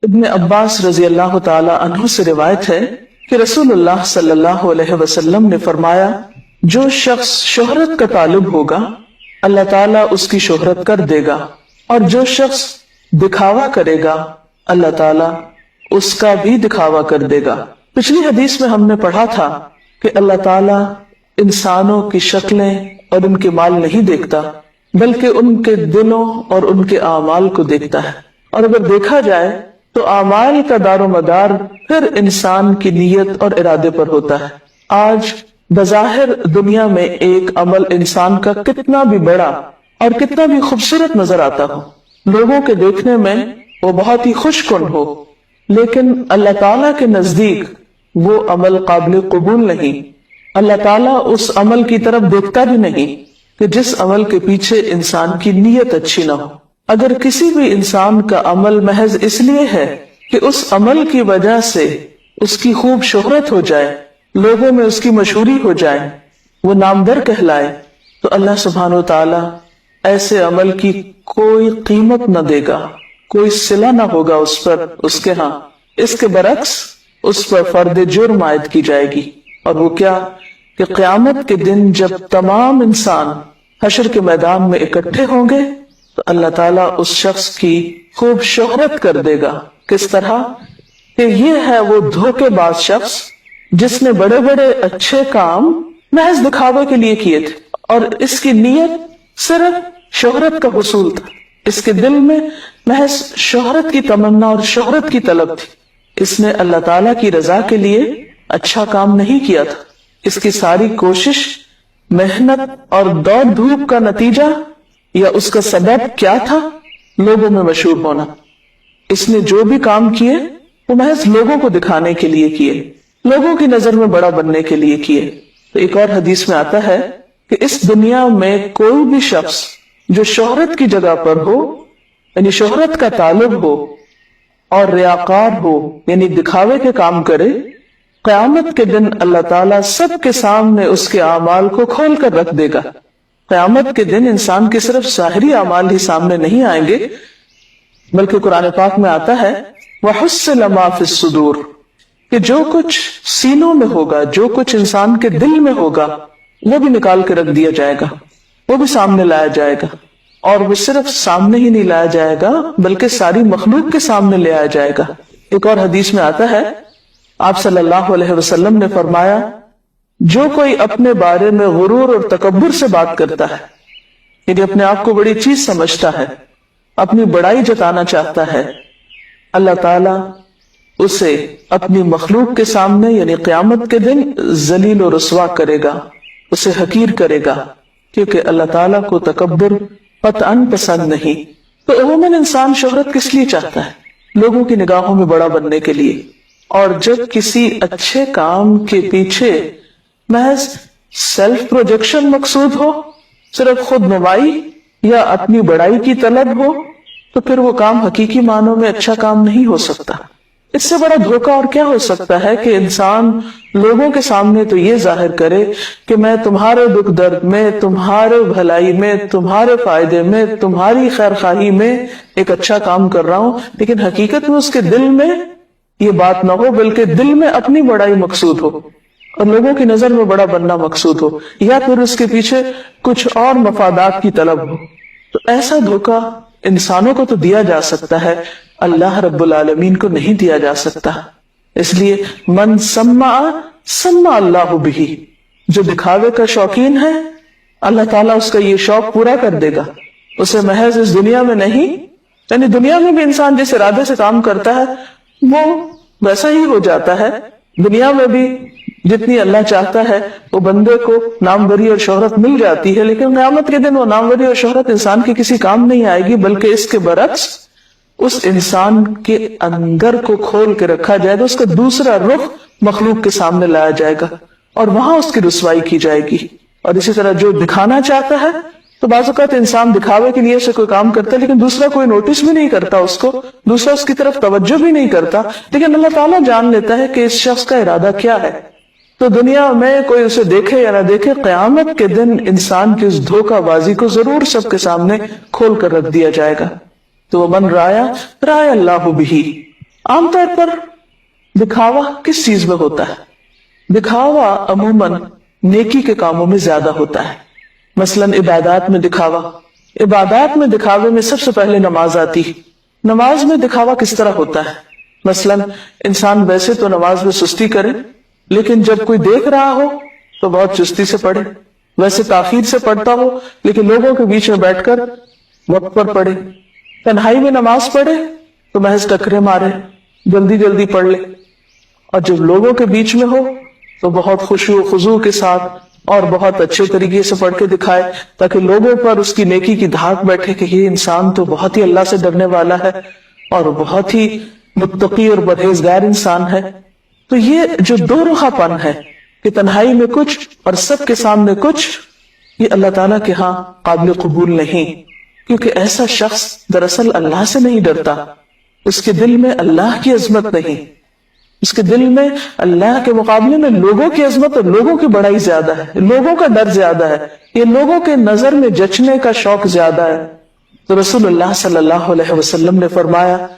ابن अब्बास रजी अल्लाह ताला अन्हु से रिवायत है कि रसूलुल्लाह सल्लल्लाहु अलैहि वसल्लम ने फरमाया, जो शख्स शोहरत का तालिब होगा अल्लाह ताला उसकी शोहरत कर देगा, और जो शख्स दिखावा करेगा अल्लाह ताला उसका भी दिखावा कर देगा। पिछली हदीस में हमने पढ़ा था कि अल्लाह ताला इंसानों की शक्लें और उनके माल नहीं देखता, बल्कि उनके दिलों और उनके आमाल को देखता है। और अगर देखा जाए तो आमाल का दारो मदार फिर इंसान की नीयत और इरादे पर होता है। आज बज़ाहिर दुनिया में एक अमल इंसान का कितना भी बड़ा और कितना भी खूबसूरत नजर आता हो, लोगों के देखने में वो बहुत ही खुशकुन हो, लेकिन अल्लाह ताला के नजदीक वो अमल काबिल कबूल नहीं। अल्लाह ताला उस अमल की तरफ देखता भी नहीं कि जिस अमल के पीछे इंसान की नीयत अच्छी ना हो। अगर किसी भी इंसान का अमल महज इसलिए है कि उस अमल की वजह से उसकी खूब शोहरत हो जाए, लोगों में उसकी मशहूरी हो जाए, वो नामवर कहलाए, तो अल्लाह सुब्हानो ताला ऐसे अमल की कोई कीमत न देगा, कोई सिला न होगा उस पर उसके यहाँ। इसके बरक्स उस पर फर्द जुर्म आयद की जाएगी। और वो क्या कि क़यामत के दिन जब तमाम इंसान हशर के मैदान में इकट्ठे होंगे तो अल्लाह ताला उस शख्स की खूब शोहरत कर देगा। किस तरह कि ये है वो धोखेबाज शख्स जिसने बड़े बड़े अच्छे काम महज दिखावे के लिए किए थे, और इसकी नीयत सिर्फ शोहरत का हुसूल था। इसके दिल में महज शोहरत की तमन्ना और शोहरत की तलब थी। इसने अल्लाह ताला की रजा के लिए अच्छा काम नहीं किया था। इसकी सारी कोशिश, मेहनत और दौड़ धूप का नतीजा या उसका सबब क्या था? लोगों में मशहूर होना। इसने जो भी काम किए वो महज लोगों को दिखाने के लिए किए, लोगों की नजर में बड़ा बनने के लिए किए। तो एक और हदीस में आता है कि इस दुनिया में कोई भी शख्स जो शोहरत की जगह पर हो, यानी शोहरत का तालिब हो, और रियाकार हो, यानी दिखावे के काम करे, क़यामत के दिन अल्लाह ताला सबके सामने उसके आमाल को खोल कर रख देगा। क़यामत के दिन इंसान के सिर्फ ज़ाहिरी आमाल ही सामने नहीं आएंगे, बल्कि कुरान पाक में आता है वहुस्सिल मा फिस सुदूर, कि जो कुछ सीनों में होगा, जो कुछ इंसान के दिल में होगा, वो भी निकाल के रख दिया जाएगा, वो भी सामने लाया जाएगा। और वो सिर्फ सामने ही नहीं लाया जाएगा, बल्कि सारी मखलूक के सामने ले आया जाएगा। एक और हदीस में आता है, आप सल्लल्लाहु अलैहि वसल्लम ने फरमाया, जो कोई अपने बारे में गुरूर और तकब्बुर से बात करता है, यानी अपने आप को बड़ी चीज समझता है, अपनी बड़ाई जताना चाहता है, अल्लाह ताला उसे अपनी मखलूक के सामने यानी क़यामत के दिन जलील और रुस्वा करेगा, उसे हकीर करेगा, क्योंकि अल्लाह ताला को तकब्बुर कतअन पसंद नहीं। तो अमूमन इंसान शोहरत किस लिए चाहता है? लोगों की निगाहों में बड़ा बनने के लिए। और जब किसी अच्छे काम के पीछे महज सेल्फ प्रोजेक्शन मकसूद हो, सिर्फ खुद नुमाई या अपनी बड़ाई की तलब हो, तो फिर वो काम हकीकी मानों में अच्छा काम नहीं हो सकता। इससे बड़ा धोखा और क्या हो सकता है कि इंसान लोगों के सामने तो ये जाहिर करे कि मैं तुम्हारे दुख दर्द में, तुम्हारे भलाई में, तुम्हारे फायदे में, तुम्हारी खैर खाही में एक अच्छा काम कर रहा हूं, लेकिन हकीकत में उसके दिल में ये बात ना हो, बल्कि दिल में अपनी बड़ाई मकसूद हो और लोगों की नजर में बड़ा बनना मकसूद हो, या फिर उसके पीछे कुछ और मफादात की तलब हो। तो ऐसा धोखा इंसानों को तो दिया जा सकता है, अल्लाह रब्बुल आलमीन को नहीं दिया जा सकता। इसलिए मन सम्मा सम्मा अल्लाहु बिही, जो दिखावे का शौकीन है अल्लाह ताला उसका ये शौक पूरा कर देगा। उसे महज इस दुनिया में नहीं, यानी दुनिया में भी इंसान जिस इरादे से काम करता है वो वैसा ही हो जाता है। दुनिया में भी जितनी अल्लाह चाहता है वो बंदे को नामवरी और शोहरत मिल जाती है, लेकिन क़यामत के दिन वो नामवरी और शोहरत इंसान के किसी काम नहीं आएगी, बल्कि इसके बरक्स उस इंसान के अंदर को खोल के रखा जाएगा, उसका दूसरा रुख मखलूक के सामने लाया जाएगा और वहां उसकी रुसवाई की जाएगी। और इसी तरह जो दिखाना चाहता है, तो बाज़ औक़ात इंसान दिखावे के लिए से कोई काम करता है, लेकिन दूसरा कोई नोटिस भी नहीं करता उसको, दूसरा उसकी तरफ तवज्जो भी नहीं करता, लेकिन अल्लाह ताला जान लेता है कि इस शख्स का इरादा क्या है। तो दुनिया में कोई उसे देखे या ना देखे, क़यामत के दिन इंसान की उस धोखाबाजी को जरूर सबके सामने खोल कर रख दिया जाएगा। तो मन राया राय अल्लाह बिही, आमतौर पर दिखावा किस चीज में होता है? दिखावा अमूमन नेकी के कामों में ज्यादा होता है। मसलन इबादत में दिखावा, इबादत में दिखावे में सबसे पहले नमाज आती है। नमाज में दिखावा किस तरह होता है? मसलन इंसान वैसे तो नमाज में सुस्ती करे, लेकिन जब कोई देख रहा हो तो बहुत चुस्ती से पढ़े, वैसे ताखीर से पढ़ता हो लेकिन लोगों के बीच में बैठकर वक्त पर पढ़े। तन्हाई में नमाज पढ़े तो महज टकरे मारे, जल्दी जल्दी पढ़ ले, और जब लोगों के बीच में हो तो बहुत खुशू खुजू के साथ और बहुत अच्छे तरीके से पढ़ के दिखाए, ताकि लोगों पर उसकी नेकी की धाक बैठे कि ये इंसान तो बहुत ही अल्लाह से डरने वाला है और बहुत ही मुत्तकी और परहेजगार इंसान है। तो ये जो दो रुखापन है कि तन्हाई में कुछ और सबके सामने कुछ, ये अल्लाह ताला के यहाँ काबिल कबूल नहीं, क्योंकि ऐसा शख्स दरअसल अल्लाह से नहीं डरता, उसके दिल में अल्लाह की अजमत नहीं, उसके दिल में अल्लाह के मुकाबले में लोगों की अजमत और लोगों की बड़ाई ज्यादा है, लोगों का डर ज्यादा है, ये लोगों के नजर में जचने का शौक ज्यादा है। तो रसूलुल्लाह सल्लल्लाहु अलैहि वसल्लम ने फरमाया,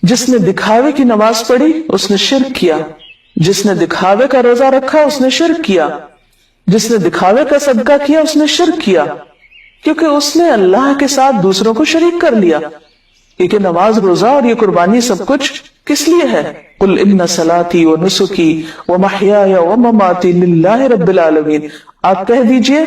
जिसने दिखावे की नमाज पढ़ी उसने शिर्क किया, जिसने दिखावे का रोजा रखा उसने शिर्क किया, जिसने दिखावे का सदका किया उसने शिर्क किया, क्योंकि उसने अल्लाह के साथ दूसरों को शरीक कर लिया। क्योंकि नमाज, रोजा और ये कुर्बानी सब कुछ किस लिए है? कुल इन्ना सलाती व नुसुकी व महयाया व ममाती लिल्लाहि रब्बिल आलमीन। आप कह दीजिए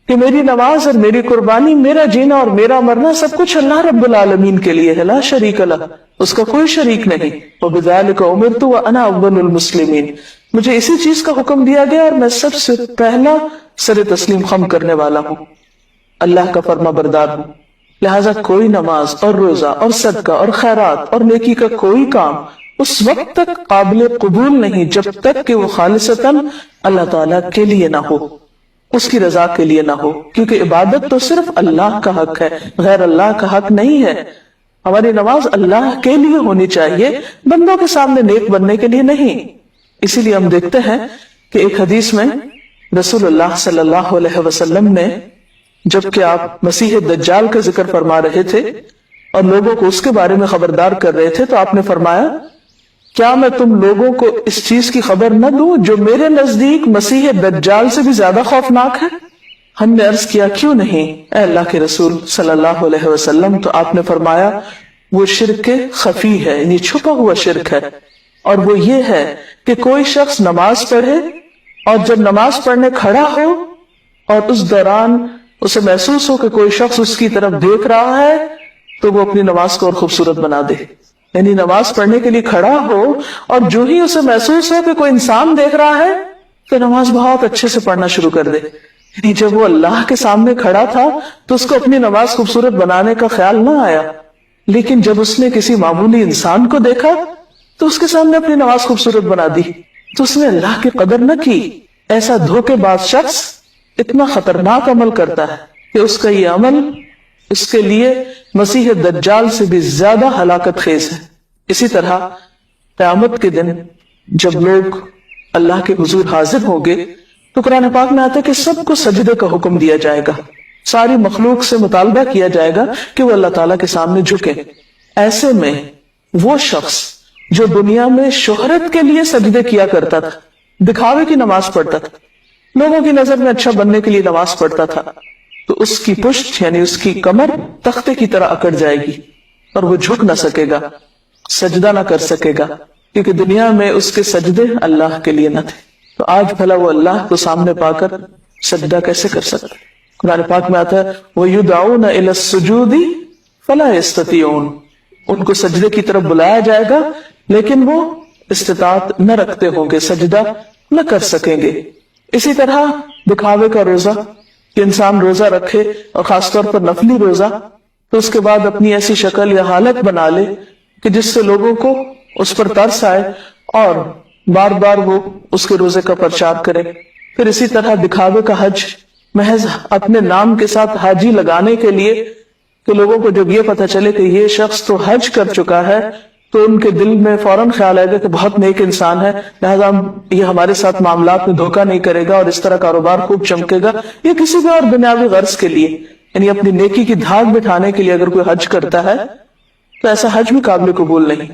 कि मेरी नमाज और मेरी कुर्बानी, मेरा जीना और मेरा मरना सब कुछ अल्लाह रब्बुल आलमीन के लिए है, ला शरीक लह, उसका कोई शरीक नहीं। व बिज़ालिका उमिरतु व अना अव्वलुल मुस्लिमीन, मुझे इसी चीज का हुक्म दिया गया और मैं सबसे पहला सर तस्लीम खम करने वाला हूँ, अल्लाह का फर्मा बरदार हूँ। लिहाजा कोई नमाज और रोजा और सदका और खैरात और नेकी का कोई काम उस वक्त तक काबिल कबूल नहीं जब तक कि वो खालिसतन अल्लाह ताला के लिए ना हो, उसकी रजा के लिए ना हो, क्योंकि इबादत तो सिर्फ अल्लाह का हक है, गैर अल्लाह का हक नहीं है। हमारी नमाज अल्लाह के लिए होनी चाहिए, बंदों के सामने नेक बनने के लिए नहीं। इसीलिए हम देखते हैं कि एक हदीस में रसूलुल्लाह सल्लल्लाहु अलैहि वसल्लम ने, जबकि आप मसीह दज्जाल का जिक्र फरमा रहे थे और लोगों को उसके बारे में खबरदार कर रहे थे, तो आपने फरमाया, क्या मैं तुम लोगों को इस चीज की खबर न दूं जो मेरे नजदीक मसीह दज्जाल से भी ज्यादा खौफनाक है? हमने अर्ज किया, क्यों नहीं ऐ अल्लाह के रसूल सल्लल्लाहु अलैहि वसल्लम? तो आपने फरमाया, वो शिर्क खफी है, यानी छुपा हुआ शिर्क है, और वो ये है कि कोई शख्स नमाज पढ़े और जब नमाज पढ़ने खड़ा हो और उस दौरान उसे महसूस हो कि कोई शख्स उसकी तरफ देख रहा है, तो वो अपनी नमाज को और खूबसूरत बना दे। यानी नमाज पढ़ने के लिए खड़ा हो और जो ही उसे महसूस हो कि कोई इंसान देख रहा है, तो नमाज बहुत अच्छे से पढ़ना शुरू कर दे। यानी जब वो अल्लाह के सामने खड़ा था तो उसको अपनी नमाज खूबसूरत बनाने का ख्याल ना आया, लेकिन जब उसने किसी मामूली इंसान को देखा तो उसके सामने अपनी नमाज खूबसूरत बना दी, तो उसने अल्लाह की कदर न की। ऐसा धोखेबाज शख्स इतना खतरनाक अमल करता है कि उसका ये अमल उसके लिए मसीह दज्जाल से भी ज्यादा हलाकत खेज है। इसी तरह क़यामत के दिन जब लोग अल्लाह के हुजूर हाजिर होंगे तो कुरान पाक में आता है कि सबको सजदे का हुक्म दिया जाएगा, सारी मखलूक से मुतालबा किया जाएगा कि वो अल्लाह ताला के सामने झुके। ऐसे में वो शख्स जो दुनिया में शोहरत के लिए सजदे किया करता था, दिखावे की नमाज पढ़ता था, लोगों की नजर में अच्छा बनने के लिए नमाज पढ़ता था, तो उसकी पुष्ट यानी उसकी कमर तख्ते की तरह अकड़ जाएगी और वो झुक ना सकेगा, सजदा ना कर सकेगा, क्योंकि दुनिया में उसके सजदे अल्लाह के लिए न थे। तो आज भला वो अल्लाह को सामने पाकर सजदा कैसे कर सकता? कुरान पाक में आता है, वयुदऊना इला सुजूदी फला यस्ततिऊन, उनको सजदे की तरफ बुलाया जाएगा लेकिन वो इस्तिताअत न रखते होंगे, सजदा न कर सकेंगे। इसी तरह दिखावे का रोजा, कि इंसान रोजा रखे और खासतौर पर नफली रोजा, तो उसके बाद अपनी ऐसी शक्ल या हालत बना ले कि जिससे लोगों को उस पर तरस आए और बार बार वो उसके रोजे का प्रचार करे। फिर इसी तरह दिखावे का हज, महज अपने नाम के साथ हाजी लगाने के लिए कि लोगों को जब ये पता चले कि ये शख्स तो हज कर चुका है तो उनके दिल में फौरन ख्याल आएगा कि बहुत नेक इंसान है, लिहाजा ये हमारे साथ मामलात में धोखा नहीं करेगा और इस तरह कारोबार खूब चमकेगा। ये किसी भी और दुनियावी गर्ज के लिए, यानी अपनी नेकी की धाक बिठाने के लिए अगर कोई हज करता है तो ऐसा हज भी काबिल कबूल नहीं।